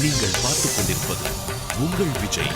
நீங்கள் பார்த்துக் கொண்டிருப்பது உங்கள் விஜய்.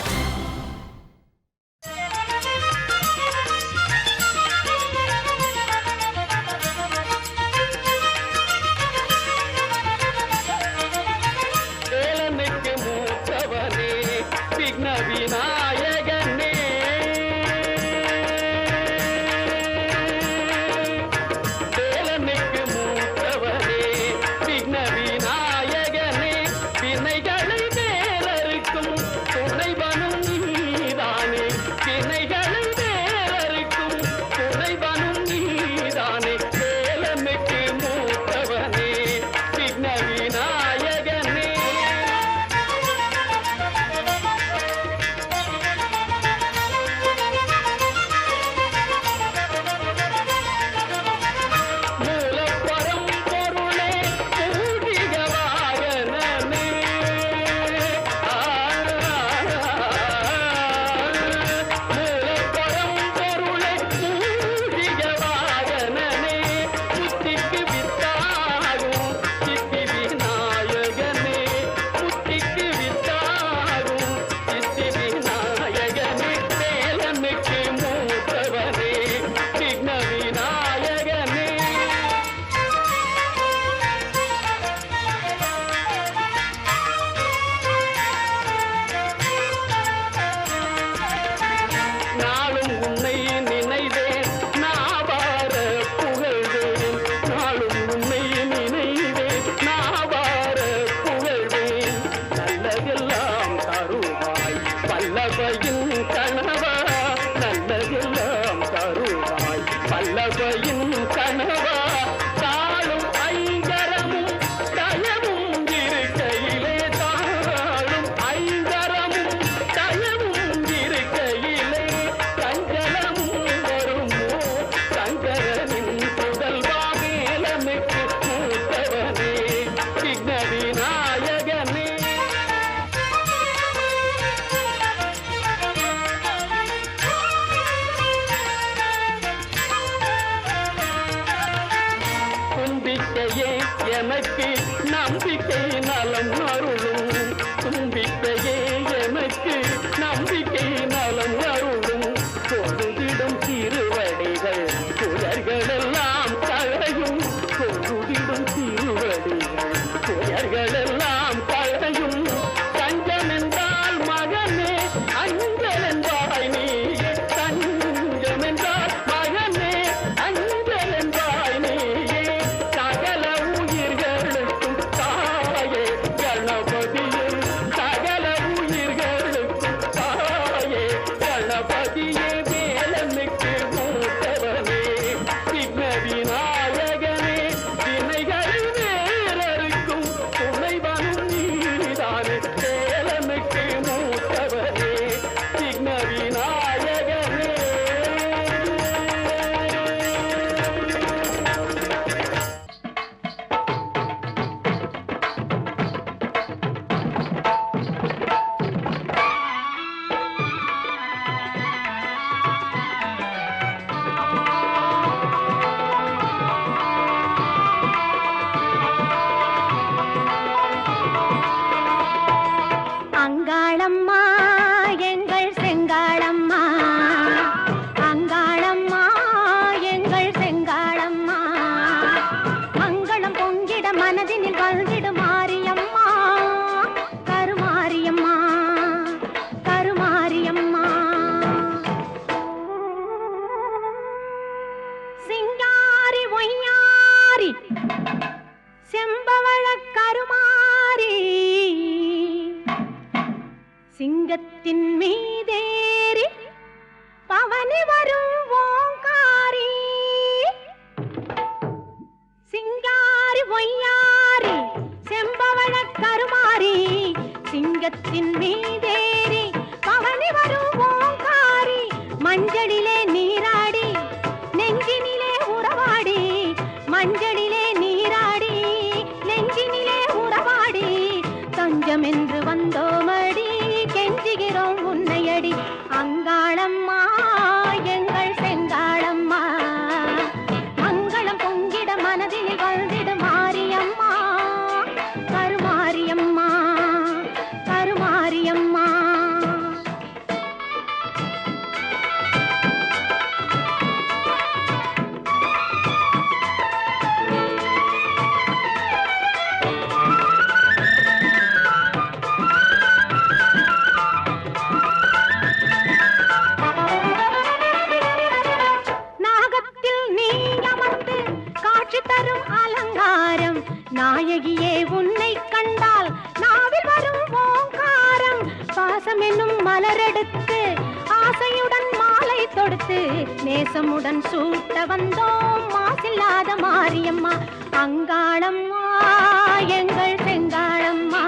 எனக்கு நம்பிக்கை நலம் அருளும், தும்பிக்கையே எனக்கு நம்பிக்கை நலம் அருளும். பொழுதிடும் திருவடிகள் புயர்களெல்லாம் களையும், பொழுதிடும் திருவடிகள் புயர்களெல்லாம் களையும். தஞ்சம் என்றால் மகனே அஞ்சல் என்பாய் நீயே, தஞ்சம் என்றால் மகனே அஞ்சல் என்பாய் நீயே. சகல உயிர்களுக்கும் தாயே கணபதியே, சகல உயிர்களுக்கும் தாயே கணபதியே. வேலனுக்கு மூத்தவனே விக்ன விநாயகனே, வினைகள் வேறறுக்கும் துணைவனும் நீதானே. வேலனுக்கு மூத்தவனே விக்ன விநாயகனே. அங்காளம்மா எங்கள் செங்காளம்மா, அங்காளம்மா எங்கள் செங்காளம்மா. மங்களம் பொங்கிட மனதினில் வாழ்ந்திட மாரியம்மா, கருமாரியம்மா கருமாரியம்மா. சிங்காரி ஒய்யாரி செம்பவள கருமாரி, சிங்கத்தின் மீதேறி பவனி வரும் ஓங்காரி. சிங்காரி ஒய்யாரி செம்பவள கருமாரி, சிங்கத்தின் மீதேறி பவனி வரும் ஓங்காரி. மஞ்சளிலே நீராடி நெஞ்சினிலே உறவாடி, மஞ்சளிலே நீராடி நெஞ்சினிலே உறவாடி. தஞ்சம் என்று வந்தோமடி, கெஞ்சுகிறோம் உன்னையடி. அங்காளம்மா எங்கள் செங்காளம்மா, மங்களம் பொங்கிட மனதில் வாழ்ந்திட மாரியம்மா, கருமாரியம்மா மலரெடுத்து ஆசையுடன் மாலை தொடுத்து நேசமுடன் சூட்ட வந்தோம் மாசில்லாத மாரியம்மா. அங்காளம்மா எங்கள் செங்காளம்மா,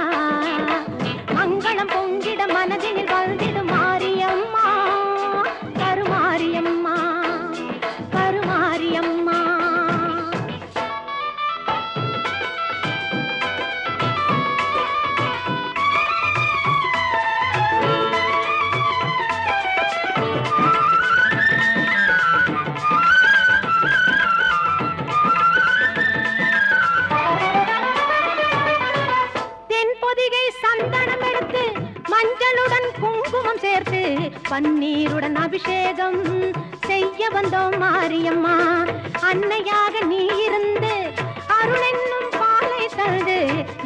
மங்களம் பொங்கிட மனதினில் வந்திடும் மாரியம்மா, கருமாரியம்மா கருமாரியம்மா. மஞ்சளுடன் குங்குமம் சேர்த்து பன்னீருடன் அபிஷேகம் செய்ய வந்தோம் மாரியம்மா. அன்னையாக நீ இருந்து அருளென்னும் பாலை தந்து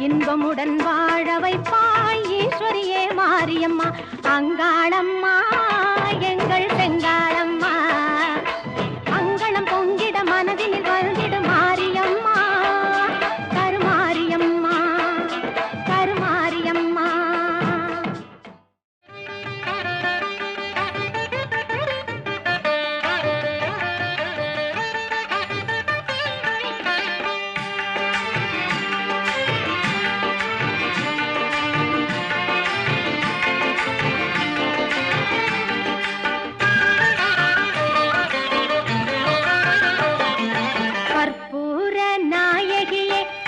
இன்பமுடன் வாழ வைப்பாய் ஈஸ்வரியே மாரியம்மா. அங்காளம்மா எங்கள் செங்காளம்மா, மங்களம் பொங்கிட மனதினில் வந்திடும் மாரியம்மா, கருமாரியம்மா கருமாரியம்மா.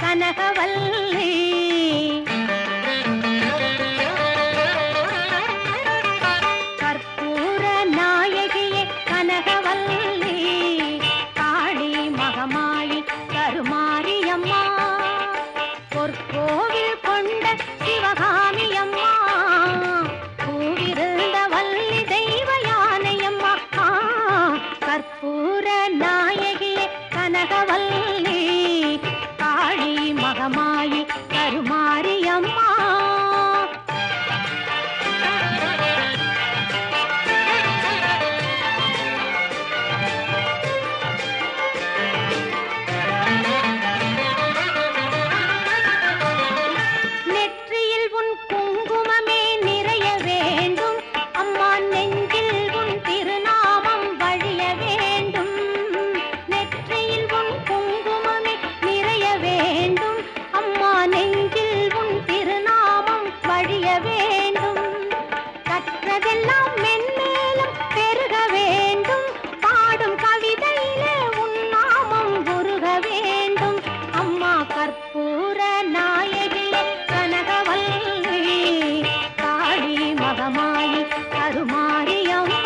கனகவல்லி கற்பூர நாயகியே கனகவல்லி, காளி மகமாயி கருமாரியம்மா, பொற்கோவில் கொண்ட சிவகாமியம்மா, பூவிருந்த வள்ளி தெய்வ யானையம்மா. கற்பூர நாயகியே கனகவல்லி, காளி மகமாயி கருமாரியம்மா. நெற்றியில் உன் குங்குமமே நிறைய வேண்டும் அம்மா, நெஞ்சில் உன் திருநாமம் வழிய வேண்டும். நெற்றியில் உன் குங்குமமே நிறைய வேண்டும் அம்மா, நெஞ்சில் உன் திருநாமம் வழிய வேண்டும். கற்றதெல்லாம் மென்மேலும் பெருக வேண்டும், பாடும் கவிதையிலே உன் நாமம் உருக வேண்டும் அம்மா. கற்பூர நாயகியே கனகவல்லி, காளி மகமாயி கருமாரியம்மா.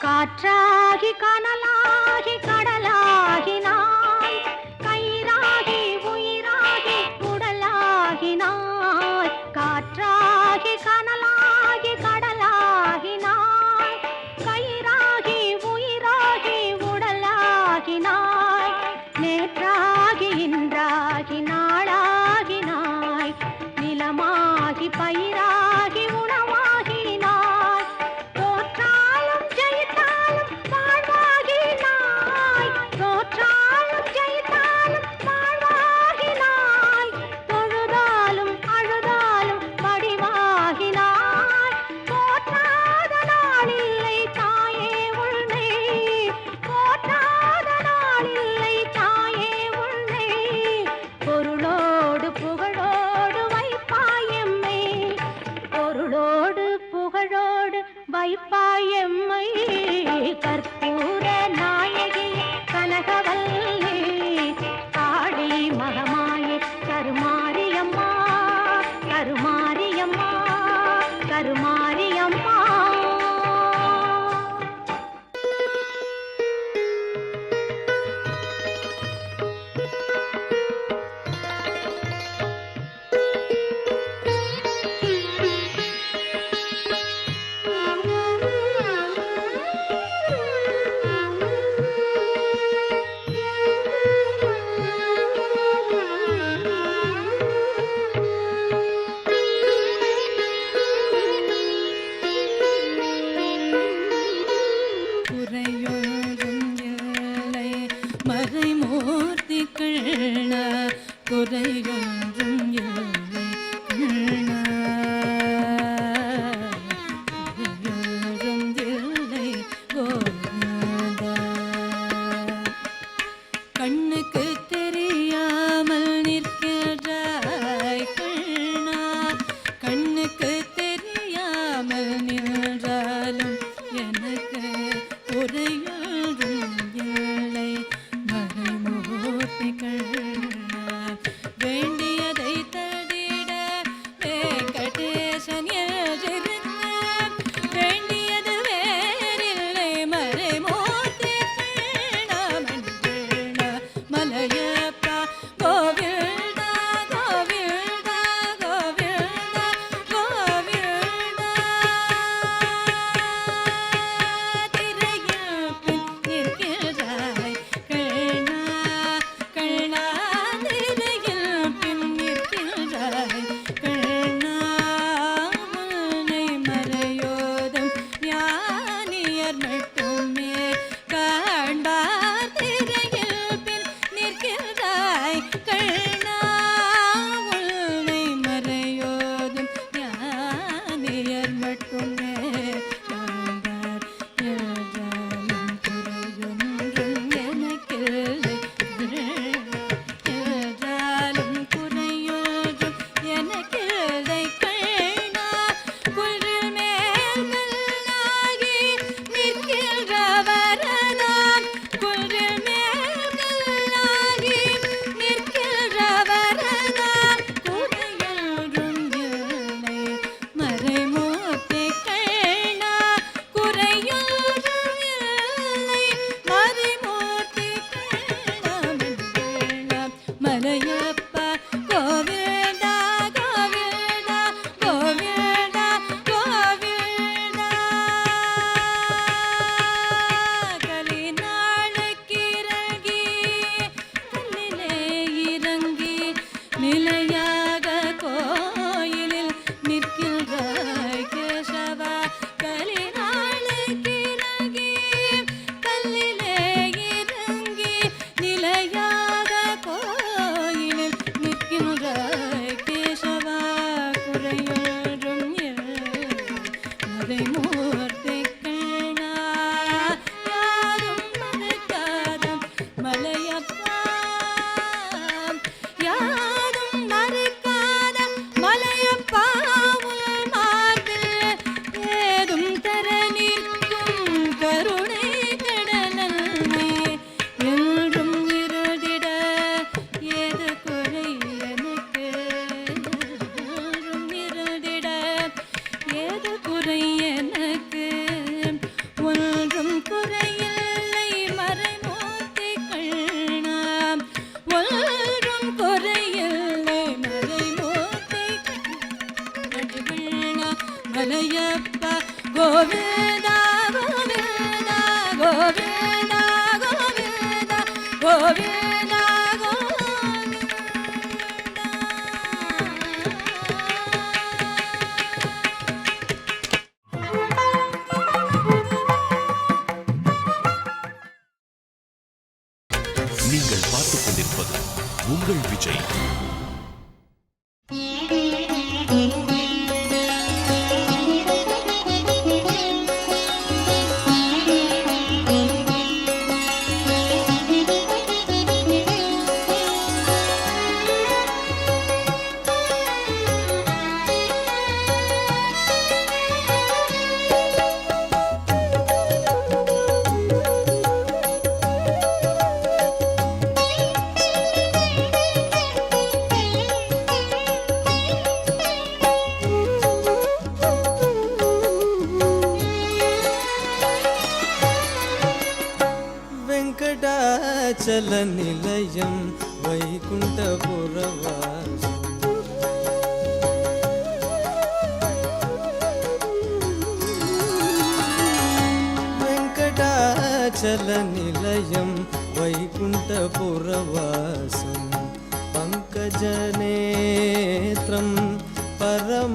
காற்றாகி கனலாகி கடலாகினாய், கயிறாகி உயிராகி உடலாகினாய். காற்றாகி கனலாகி கடலாகினாய், கயிறாகி உயிராகி உடலாகினாய். நேற்றாகி இன்றாகி நாளாகினாய், நிலமாகி பயிராகி உணவாகினாய். தோற்றாலும் ஜெயித்தாலும் வாழ்வாகினாய், தோற்றாலும் ஜெயித்தாலும் வாழ்வாகினாய். தொழுதாலும் அழுதாலும் வடிவாகினாய். போற்றாத நாளில்லை தாயே உன்னை, போற்றாத நாளில்லை தாயே உன்னை. பொருளோடு புகழோடு வைப்பாயம்மை, பொருளோடு புகழோடு வைப்பாயம்மை. கற்பூர நாயகி கனகவல்லி, காளி மகமாயி கருமாரியம்மா, கருமாரியம்மா கருமாரியம்மா. மலையப்ப கோவிந்தா கோவிந்தா கோவிந்தா கோவிந்தா கோவிந்தா நீங்கள் பார்த்துக் கொண்டிருப்பது உங்கள் விஜய். வெங்கடாச்சல நிலையம் வைகுண்டபுரவாசம் வெங்கடாச்சல நிலையம் வைகுண்டபுரவாசம் பங்கஜநேத்ரம் பரமபவித்ரம்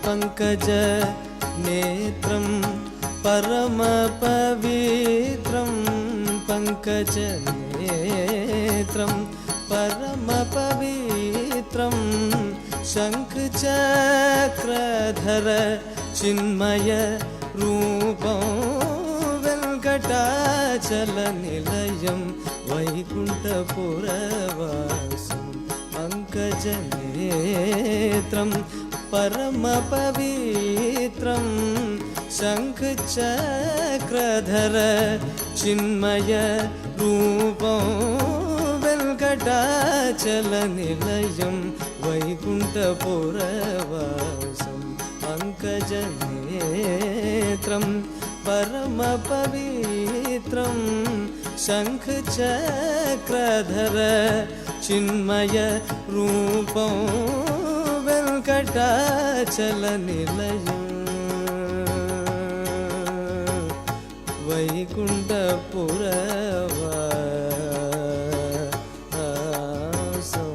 பங்கஜநேத்ரம் परमपवित्रं पङ्कजनेत्रं परमपवित्रं शङ्खचक्रधर चिन्मय रूपं वेङ्कटाचलनिलयं वैकुण्ठपुरवासं पङ्कजनेत्रं परमपवित्रं शङ्खचक्रधर चिन्मय रूपं वेङ्कटाचलनिलयं वैकुण्ठपुरवासं पङ्कजनेत्रं परमपवित्रं शङ्खचक्रधर चिन्मय रूपं वेङ्कटाचलनिलयम् वैकुण्ठपुरवासं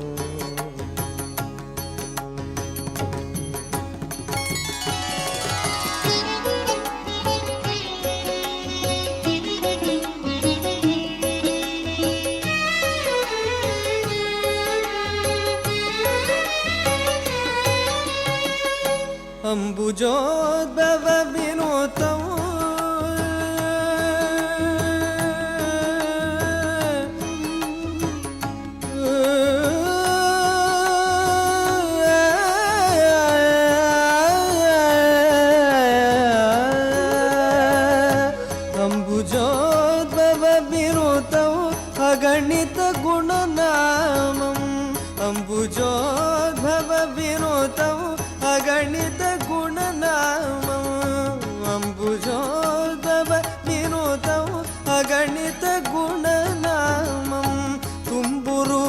अम्बुजोद्भव विनोतं अम्बुजोद्भव विनोतं अगणित गुणनामम् अम्बुजोद्भव विनोतं अगणित गुणनामम् अम्बुजोद्भव विनोतं अगणित गुणनामम् तुम्बुरु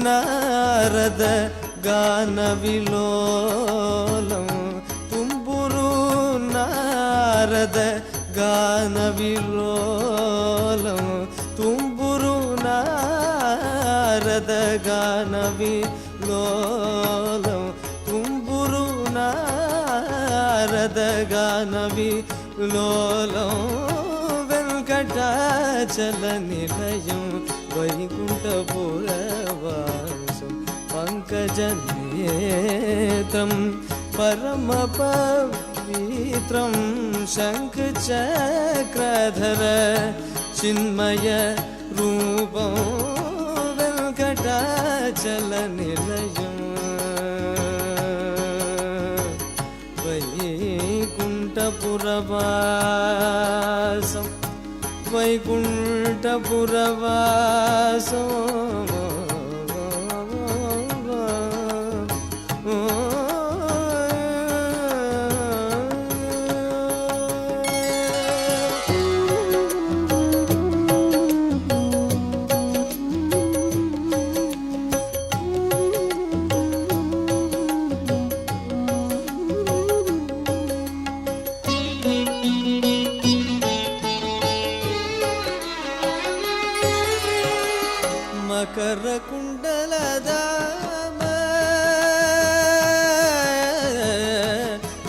नारद गानविलोलं तुम्बुरु नारद गानविलोलं तुम्बुरु नारद गानविलोलं तुम्बुरु नारद गानविलोलं वेङ्कटाचलनिलयं वैकुण्ठपुरवासं पङ्कजनेत्रं परमपवित्रं शङ्खचक्रधर चिन्मय रूपं वेङ्कटाचलनिलयं वैकुण्ठपुरवासं वैकुण्ठपुरवासं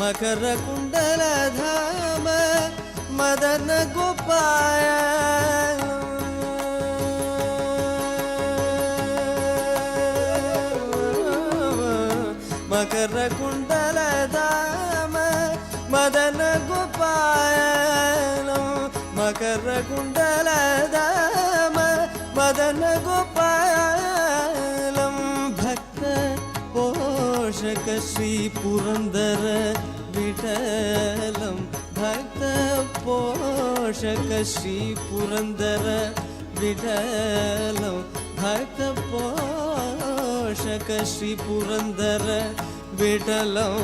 मकर कुण्डलधाम मदन गोपाय मकर कुण्डलधाम मदन गोपायनं मकर कुण्डलधाम मदन गोपायनं भक्त पोषक श्री पुरन्दर विठलं भक्त पोषक श्री पुरन्दर विठलं भक्त पोषक श्री पुरन्दर विठलं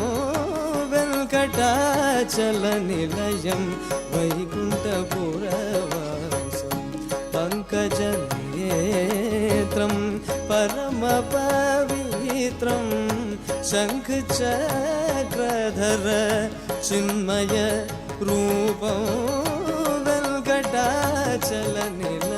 वेङ्कटाचलनिलयं वैकुण्ठपुरवासं पङ्कजनेत्रं परमपवित्रं शङ्खचक्रधर चिन्मय रूपं वेङ्कटाचलनिलयम्